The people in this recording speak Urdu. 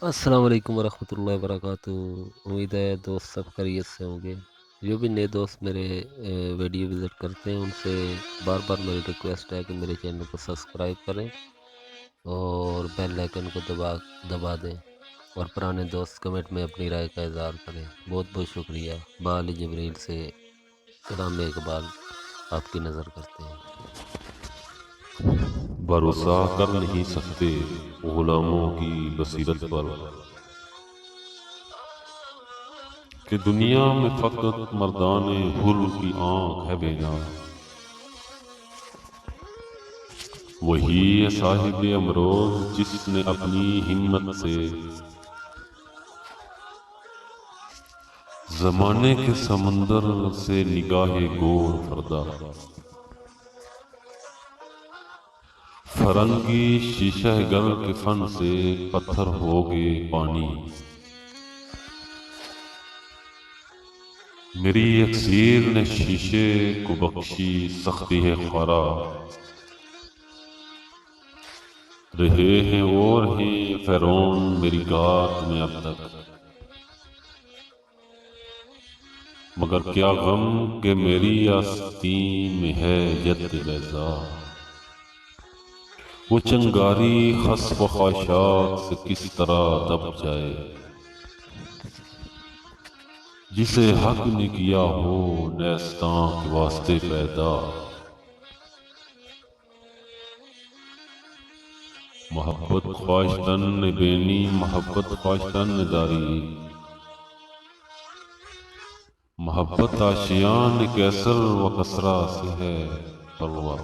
السلام علیکم ورحمۃ اللہ وبرکاتہ۔ امید ہے دوست سب خیریت سے ہوں گے۔ جو بھی نئے دوست میرے ویڈیو وزٹ کرتے ہیں ان سے بار بار میری ریکویسٹ ہے کہ میرے چینل کو سبسکرائب کریں اور بیل آئکن کو دبا دیں، اور پرانے دوست کمنٹ میں اپنی رائے کا اظہار کریں۔ بہت بہت شکریہ۔ بال جبریل سے کلام اقبال آپ کی نظر کرتے ہیں۔ بھروسہ کر نہیں سکتے غلاموں کی بصیرت پر کہ دنیا میں فقط مردان حر کی آنکھ ہے بینا۔ وہی ہے صاحب امروز جس نے اپنی ہمت سے زمانے کے سمندر سے نگاہ گور فردا۔ فرنگی شیشہ گر کے فن سے پتھر ہوگے پانی۔ میری اکسیر نے شیشے کو بخشی سختی ہے خارا۔ رہے ہیں اور ہیں فرعون میری گات میں اب تک، مگر کیا غم کہ میری آستین میں ہے ید بیضا۔ وہ چنگاری خس و خاشاک سے کس طرح دب جائے جسے حق نے کیا ہو نیستاں کے واسطے پیدا۔ محبت خواہشتن نے بینی محبت خواہشتن نے داری۔ محبت آشیان کیسر و کسریٰ سے ہے پروا۔